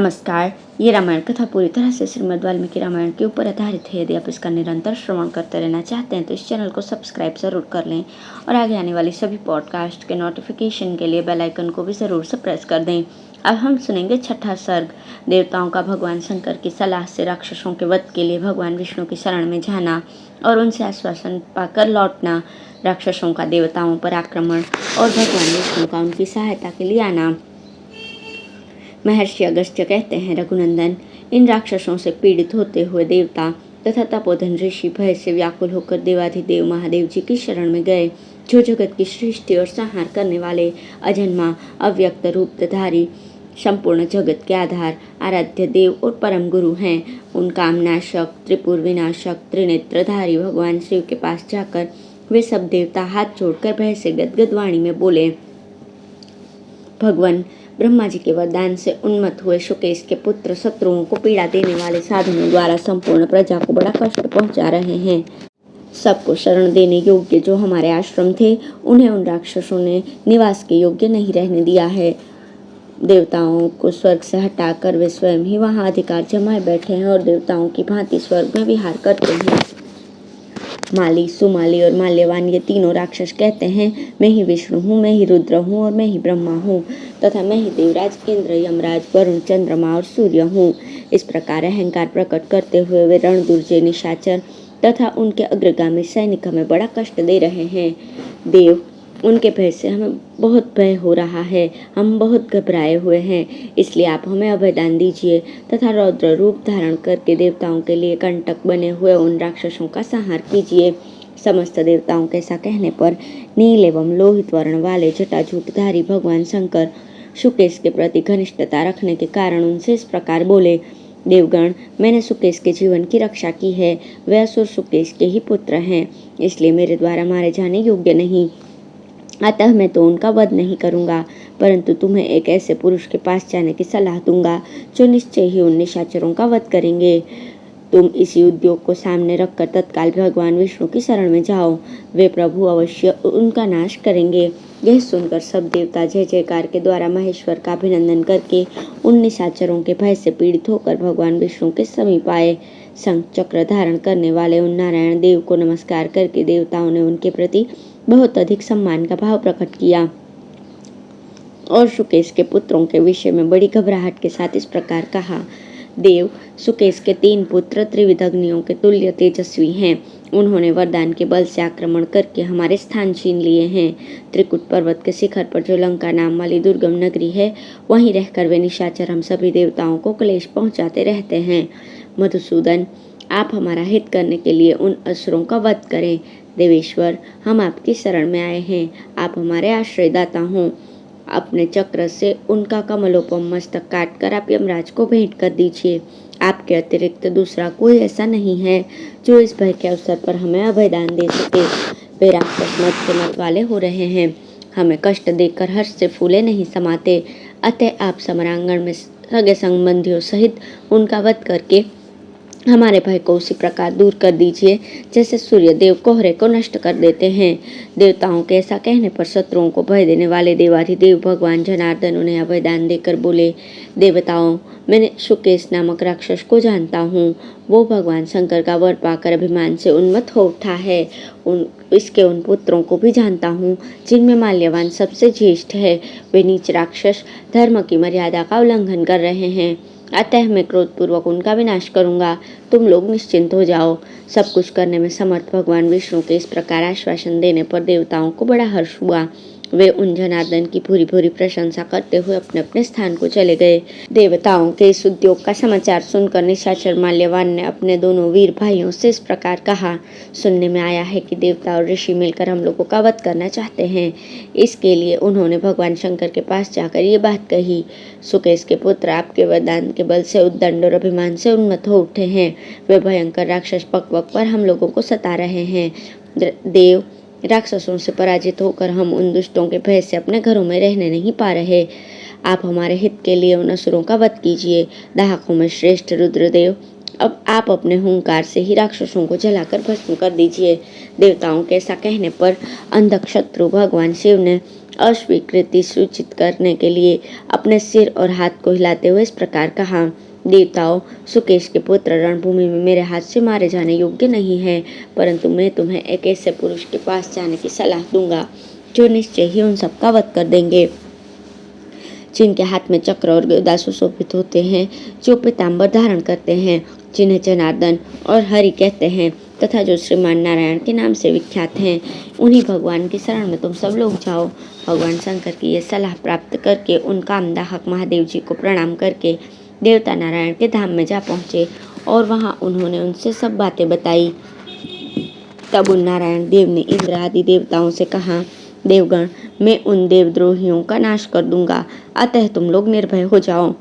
नमस्कार। ये रामायण कथा पूरी तरह से श्रीमद् वाल्मीकि रामायण के ऊपर आधारित है। यदि आप इसका निरंतर श्रवण करते रहना चाहते हैं तो इस चैनल को सब्सक्राइब ज़रूर कर लें और आगे आने वाली सभी पॉडकास्ट के नोटिफिकेशन के लिए बेल आइकन को भी ज़रूर से प्रेस कर दें। अब हम सुनेंगे छठा सर्ग। देवताओं का भगवान शंकर की सलाह से राक्षसों के वध के लिए भगवान विष्णु की शरण में जाना और उनसे आश्वासन पाकर लौटना, राक्षसों का देवताओं पर आक्रमण और भगवान विष्णु का उनकी सहायता के लिए आना। महर्षि अगस्त्य कहते हैं, रघुनंदन, इन राक्षसों से पीड़ित होते हुए देवता तथा तपोधन ऋषि भय से व्याकुल होकर देवाधिदेव महादेव जी की शरण में गए, जो जगत की सृष्टि और संहार करने वाले, अजन्मा अव्यक्त रूपधारी, संपूर्ण जगत के आधार, आराध्य देव और परम गुरु हैं। उन कामनाशक, त्रिपुर विनाशक, त्रिनेत्रधारी भगवान शिव के पास जाकर वे सब देवता हाथ जोड़कर भय से गदगद वाणी में बोले, भगवान ब्रह्मा जी के वरदान से उन्मत्त हुए शुकेश के पुत्र शत्रुओं को पीड़ा देने वाले साधनों द्वारा संपूर्ण प्रजा को बड़ा कष्ट पहुंचा रहे हैं। सबको शरण देने योग्य जो हमारे आश्रम थे, उन्हें उन राक्षसों ने निवास के योग्य नहीं रहने दिया है। देवताओं को स्वर्ग से हटाकर वे स्वयं ही वहां अधिकार जमाए बैठे हैं और देवताओं की भांति स्वर्ग में विहार करते हैं। माली, सुमाली और माल्यवान ये तीनों राक्षस कहते हैं, मैं ही विष्णु हूँ, मैं ही रुद्र हूँ और मैं ही ब्रह्मा हूँ तथा मैं ही देवराज, इंद्र, यमराज, वरुण, चंद्रमा और सूर्य हूँ। इस प्रकार अहंकार प्रकट करते हुए वे रणदुर्जय, निशाचर तथा उनके अग्रगामी सैनिक हमें बड़ा कष्ट दे रहे हैं। देव, उनके भय से हमें बहुत भय हो रहा है, हम बहुत घबराए हुए हैं, इसलिए आप हमें अभयदान दीजिए तथा रौद्र रूप धारण करके देवताओं के लिए कंटक बने हुए उन राक्षसों का संहार कीजिए। समस्त देवताओं के ऐसा कहने पर नील एवं लोहित वर्ण वाले जटाजूटधारी भगवान शंकर शुकेश के प्रति घनिष्ठता रखने के कारण उनसे इस प्रकार बोले, देवगण, मैंने सुकेश के जीवन की रक्षा की है, वे असुर सुकेश के ही पुत्र हैं, इसलिए मेरे द्वारा मारे जाने योग्य नहीं, अतः मैं तो उनका वध नहीं करूंगा, परंतु तुम्हें एक ऐसे पुरुष के पास जाने की सलाह दूंगा जो निश्चय ही उन निशाचरों का वध करेंगे। तुम इसी उद्योग को सामने रखकर तत्काल भगवान विष्णु की शरण में जाओ, वे प्रभु अवश्य उनका नाश करेंगे। यह सुनकर सब देवता जय जयकार के द्वारा महेश्वर का अभिनंदन करके उन निशाचरों के भय से पीड़ित होकर भगवान विष्णु के समीप आए। शंख चक्र धारण करने वाले उन नारायण देव को नमस्कार करके देवताओं ने उनके प्रति बहुत अधिक सम्मान का भाव प्रकट किया और सुकेश के पुत्रों के विषय में बड़ी घबराहट के साथ इस प्रकार कहा, देव, सुकेश के 3 पुत्र त्रिविधग्नियों के तुल्य तेजस्वी हैं। उन्होंने वरदान के बल से आक्रमण करके हमारे स्थान छीन लिए हैं। त्रिकुट पर्वत के शिखर पर जो लंका नाम वाली दुर्गम नगरी है, वहीं रहकर वे निशाचर हम सभी देवताओं को क्लेश पहुंचाते रहते हैं। मधुसूदन, आप हमारा हित करने के लिए उन असुरों का वध करें। देवेश्वर, हम आपकी शरण में आए हैं, आप हमारे आश्रयदाता हों। अपने चक्र से उनका कमलोपम मस्तक काटकर आप यमराज को भेंट कर दीजिए। आपके अतिरिक्त दूसरा कोई ऐसा नहीं है जो इस भय के अवसर पर हमें अभयदान दे सके। वे राक्षस मत से मत वाले हो रहे हैं, हमें कष्ट देकर हर्ष से फूले नहीं समाते, अतः आप समरांगण में सगे संबंधियों सहित उनका वध करके हमारे भय को उसी प्रकार दूर कर दीजिए जैसे सूर्य देव कोहरे को नष्ट कर देते हैं। देवताओं के ऐसा कहने पर शत्रुओं को भय देने वाले देवाधिदेव भगवान जनार्दन उन्हें अभयदान देकर बोले, देवताओं, मैंने शुकेश नामक राक्षस को जानता हूँ। वो भगवान शंकर का वर पाकर अभिमान से उन्मत्त हो उठा है। इसके उन पुत्रों को भी जानता हूँ जिनमें माल्यवान सबसे ज्येष्ठ है। वे नीच राक्षस धर्म की मर्यादा का उल्लंघन कर रहे हैं, अतः मैं क्रोधपूर्वक उनका विनाश करूंगा। तुम लोग निश्चिंत हो जाओ। सब कुछ करने में समर्थ भगवान विष्णु के इस प्रकार आश्वासन देने पर देवताओं को बड़ा हर्ष हुआ। वे उन जनार्दन की भूरी भूरी प्रशंसा करते हुए अपने अपने स्थान को चले गए। देवताओं के इस उद्योग का समाचार सुनकर निशाचर माल्यवान ने अपने दोनों वीर भाइयों से इस प्रकार कहा, सुनने में आया है कि देवता और ऋषि मिलकर हम लोगों का वध करना चाहते हैं। इसके लिए उन्होंने भगवान शंकर के पास जाकर ये बात कही, सुकेश के पुत्र आपके वरदान के बल से उद्दंड और अभिमान से उन्मत्त हो उठे हैं। वे भयंकर राक्षस पकवक पर हम लोगों को सता रहे हैं। देव, राक्षसों से पराजित होकर हम उन दुष्टों के भय से अपने घरों में रहने नहीं पा रहे। आप हमारे हित के लिए उन असुरों का वध कीजिए। दाहकों में श्रेष्ठ रुद्रदेव, अब आप अपने हुंकार से ही राक्षसों को जलाकर भस्म कर दीजिए। देवताओं के ऐसा कहने पर अंधक शत्रु भगवान शिव ने अस्वीकृति सूचित करने के लिए अपने सिर और हाथ को हिलाते हुए इस प्रकार कहा, देवताओं, सुकेश के पुत्र रणभूमि में मेरे हाथ से मारे जाने योग्य नहीं है, परंतु मैं तुम्हें एक ऐसे पुरुष के पास जाने की सलाह दूंगा जो निश्चय ही उन सबका वध कर देंगे, जिनके हाथ में चक्र और गदा सुशोभित होते हैं, जो पीताम्बर धारण करते हैं, जिन्हें जनार्दन और हरि कहते हैं तथा जो श्रीमान नारायण के नाम से विख्यात हैं। उन्हीं भगवान की शरण में तुम सब लोग जाओ। भगवान शंकर की ये सलाह प्राप्त करके उन कामदाहक महादेव जी को प्रणाम करके देवता नारायण के धाम में जा पहुँचे और वहाँ उन्होंने उनसे सब बातें बताई। तब उन नारायण देव ने इंद्र आदि देवताओं से कहा, देवगण, मैं उन देवद्रोहियों का नाश कर दूंगा, अतः तुम लोग निर्भय हो जाओ।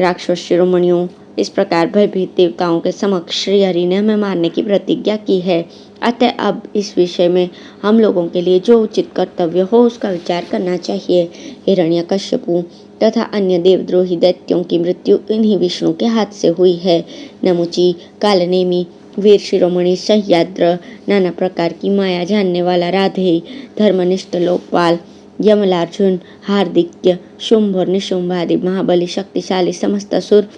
राक्षस शिरोमणियों, इस प्रकार भयभीत देवताओं के समक्ष श्री हरि ने हमें मारने की प्रतिज्ञा की है, अतः अब इस विषय में हम लोगों के लिए जो उचित कर्तव्य हो उसका विचार करना चाहिए। हिरण्यकश्यपु तथा अन्य देवद्रोही दैत्यों की मृत्यु इन्हीं विष्णु के हाथ से हुई है। नमुची, कालनेमी, वीर शिरोमणि सह्याद्र, नाना प्रकार की माया जानने वाला राधे, धर्मनिष्ठ लोकपाल, यमलार्जुन, हार्दिक्य, शुंभ और निशुंभ आदि महाबली शक्तिशाली समस्त असुर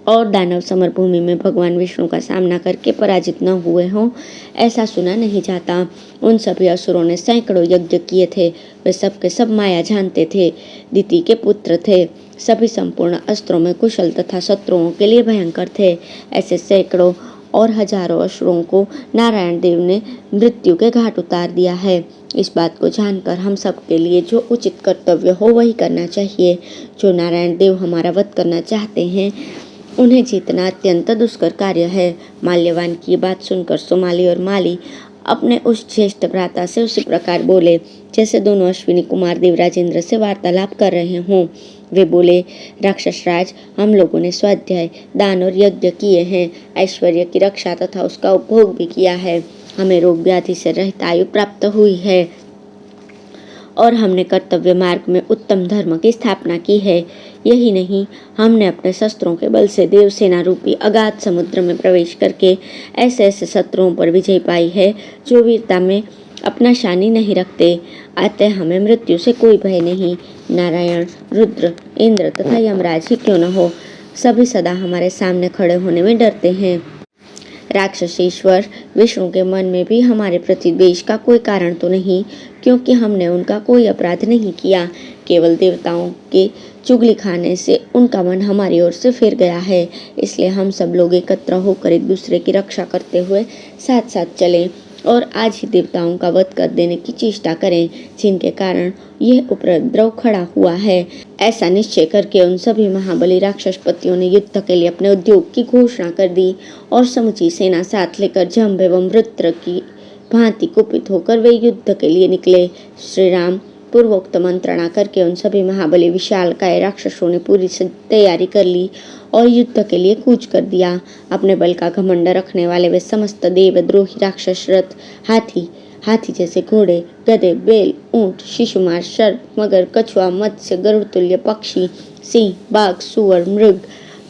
और दानव समरभूमि में भगवान विष्णु का सामना करके पराजित न हुए हों, ऐसा सुना नहीं जाता। उन सभी असुरों ने सैकड़ों यज्ञ किए थे। वे सब के सब माया जानते थे, दिति के पुत्र थे, सभी संपूर्ण अस्त्रों में कुशल तथा शत्रुओं के लिए भयंकर थे। ऐसे सैकड़ों और हजारों असुरों को नारायण देव ने मृत्यु के घाट उतार दिया है। इस बात को जानकर हम सब के लिए जो उचित कर्तव्य हो वही करना चाहिए। जो नारायण देव हमारा वध करना चाहते हैं उन्हें जीतना अत्यंत दुष्कर कार्य है। माल्यवान की बात सुनकर सुमाली और माली अपने उस ज्येष्ठ भ्राता से उसी प्रकार बोले जैसे दोनों अश्विनी कुमार देवराजेंद्र से वार्तालाप कर रहे हों। वे बोले, राक्षस राज, हम लोगों ने स्वाध्याय, दान और यज्ञ किए हैं, ऐश्वर्य की रक्षा तथा उसका उपभोग भी किया है। हमें रोग व्याधि से रहित आयु प्राप्त हुई है और हमने कर्तव्य मार्ग में उत्तम धर्म की स्थापना की है। यही नहीं, हमने अपने शस्त्रों के बल से देवसेना रूपी अगाध समुद्र में प्रवेश करके ऐसे ऐसे शत्रुओं पर विजय पाई है जो वीरता में अपना शानी नहीं रखते। अतः हमें मृत्यु से कोई भय नहीं। नारायण, रुद्र, इंद्र तथा यमराज ही क्यों न हो, सभी सदा हमारे सामने खड़े होने में डरते हैं। राक्षसेश्वर विष्णु के मन में भी हमारे प्रति द्वेष का कोई कारण तो नहीं, क्योंकि हमने उनका कोई अपराध नहीं किया। केवल देवताओं के चुगली खाने से उनका मन हमारी ओर से फिर गया है। इसलिए हम सब लोग एकत्र होकर एक दूसरे की रक्षा करते हुए साथ साथ चलें और आज ही देवताओं का वध कर देने की चेष्टा करें, जिनके कारण यह उपद्रव खड़ा हुआ है। ऐसा निश्चय करके उन सभी महाबली राक्षसपतियों ने युद्ध के लिए अपने उद्योग की घोषणा कर दी और समुची सेना साथ लेकर जम्भ एवं वृत्र की भांति कुपित होकर वे युद्ध के लिए निकले। श्री राम पूर्वोक्त मंत्रणा करके उन सभी महाबली विशालकाय राक्षसों ने पूरी तैयारी कर ली और युद्ध के लिए कूच कर दिया। अपने बल का घमंड रखने वाले वे समस्त देवद्रोही राक्षस रथ, हाथी जैसे घोड़े, गधे, बैल, ऊंट, शिशुमार, सर्प, मगर, कछुआ, मत्स्य, गरुड़ तुल्य पक्षी, सिंह, बाघ, सुअर, मृग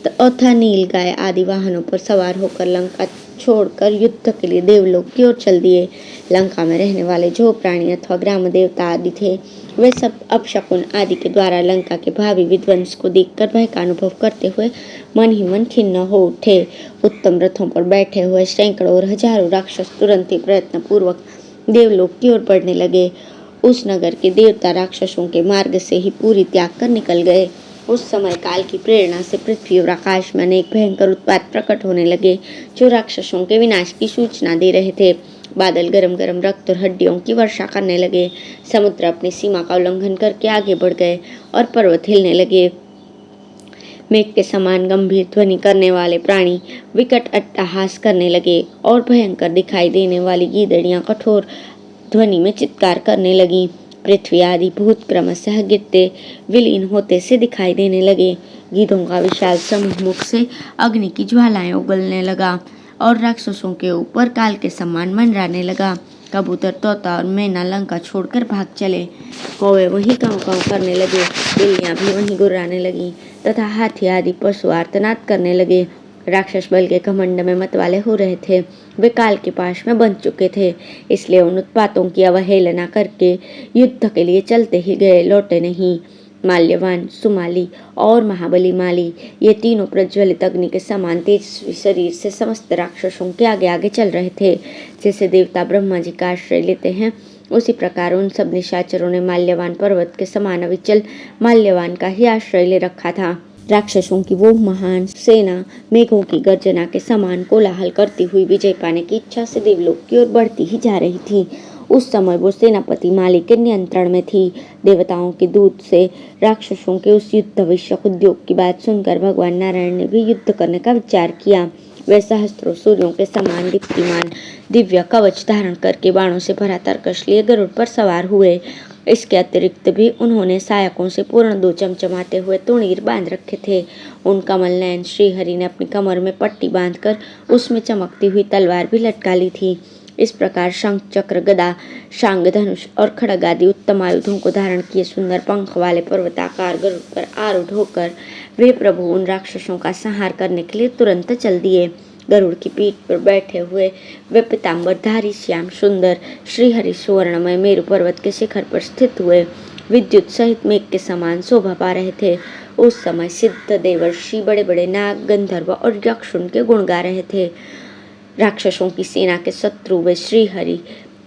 तथा नील गाय आदि वाहनों पर सवार होकर लंका छोड़कर युद्ध के लिए देवलोक की ओर चल दिए। लंका में रहने वाले जो प्राणी अथवा ग्राम देवता आदि थे वे सब अपशकुन आदि के द्वारा लंका के भावी विध्वंस को देखकर भय का अनुभव करते हुए मन ही मन खिन्न हो उठे। उत्तम रथों पर बैठे हुए सैकड़ों और हजारों राक्षस तुरंत ही प्रयत्न पूर्वक देवलोक की ओर बढ़ने लगे। उस नगर के देवता राक्षसों के मार्ग से ही पूरी त्याग कर निकल गए। उस समय काल की प्रेरणा से पृथ्वी और आकाश में अनेक भयंकर उत्पात प्रकट होने लगे जो राक्षसों के विनाश की सूचना दे रहे थे। बादल गरम गरम रक्त और हड्डियों की वर्षा करने लगे। समुद्र अपनी सीमा का उल्लंघन करके आगे बढ़ गए और पर्वत हिलने लगे। मेघ के समान गंभीर ध्वनि करने वाले प्राणी विकट अट्टहास करने लगे और भयंकर दिखाई देने वाली गीदड़ियां कठोर ध्वनि में चित्कार करने लगी। पृथ्वी आदि भूत क्रमशः गिरते विलीन होते से दिखाई देने लगे। गीधों का विशाल समूह मुख से अग्नि की ज्वालाएं उगलने लगा और राक्षसों के ऊपर काल के समान मंडराने लगा। कबूतर, तोता और मैना लंका छोड़कर भाग चले। कौवे वहीं कांव कांव करने लगे, बिल्लियां भी वहीं गुर्राने लगी तथा हाथी आदि पशु आर्तनाद करने लगे। राक्षस बल के घमंड में मतवाले हो रहे थे। वे काल के पाश में बंध चुके थे, इसलिए उन उत्पातों की अवहेलना करके युद्ध के लिए चलते ही गए, लौटे नहीं। माल्यवान, सुमाली और महाबली माली, ये तीनों प्रज्वलित अग्नि के समान तेजस्वी शरीर से समस्त राक्षसों के आगे आगे चल रहे थे। जैसे देवता ब्रह्मा जी का आश्रय लेते हैं, उसी प्रकार उन सब निशाचरों ने माल्यवान पर्वत के समान अविचल माल्यवान का ही आश्रय ले रखा था। राक्षसों की वो महान सेना मेघों की गर्जना के समान कोलाहल करती हुई विजय पाने की इच्छा से देवलोक की ओर बढ़ती ही जा रही थी। उस समय वो सेनापति माली के नियंत्रण में थी। देवताओं के दूत से राक्षसों के उस युद्ध विषयक उद्योग की बात सुनकर भगवान नारायण ने भी युद्ध करने का विचार किया। वे सहस्त्रों सूर्यों के समान दीप्तिमान दिव्य कवच धारण करके बाणों से भरा तरकश लिए गरुड़ पर सवार हुए। इसके अतिरिक्त भी उन्होंने सहायकों से पूर्ण दो चमचमाते हुए तुणीर बांध रखे थे। उन कमल नयन श्रीहरि ने अपनी कमर में पट्टी बांधकर उसमें चमकती हुई तलवार भी लटका ली थी। इस प्रकार शंख, चक्र, गदा, शांग, धनुष और खड्ग आदि उत्तम आयुधों को धारण किए सुंदर पंख वाले पर्वताकार गरुड़ पर आरूढ़ होकर वे प्रभु उन राक्षसों का संहार करने के लिए तुरंत चल दिए। गरुड़ की पीठ पर बैठे हुए वे पीताम्बरधारी श्याम सुंदर श्रीहरि सुवर्णमय मेरु पर्वत के शिखर पर स्थित हुए विद्युत सहित मेघ के समान शोभा पा रहे थे। उस समय सिद्ध देवर्षि, बड़े बड़े नाग, गंधर्व और यक्ष उनके गुण गा रहे थे। राक्षसों की सेना के शत्रु वे श्रीहरि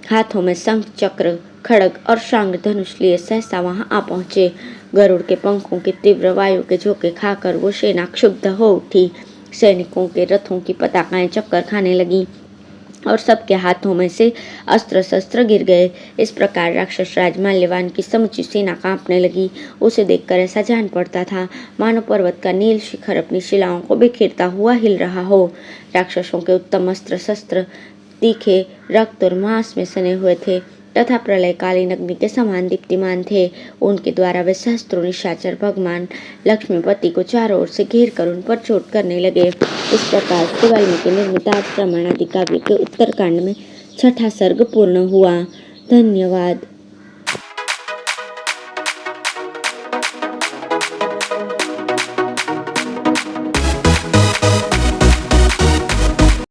हाथों में शंख, चक्र, खड्ग और शांग धनुष लिए सहसा वहां आ पहुंचे। गरुड़ के पंखों की तीव्र वायु के झोंके खाकर वो सेना क्षुब्ध हो उठी। सैनिकों के रथों की पताकाएं चक्कर खाने लगी और सबके हाथों में से अस्त्र शस्त्र गिर गए। इस प्रकार राक्षस राज माल्यवान की समुची सेना कांपने लगी। उसे देखकर ऐसा जान पड़ता था मानो पर्वत का नील शिखर अपनी शिलाओं को बिखेरता हुआ हिल रहा हो। राक्षसों के उत्तम अस्त्र शस्त्र तीखे, रक्त और मांस में सने हुए थे तथा प्रलयकालीन अग्नि के समान दीप्तिमान थे। उनके द्वारा वे सहस्त्रों निशाचर भगवान लक्ष्मीपति को चारों ओर से घेर कर उन पर चोट करने लगे। इस प्रकार श्री वाल्मीकि निर्मित आदि काव्य के उत्तरकांड में छठा सर्ग पूर्ण हुआ। धन्यवाद।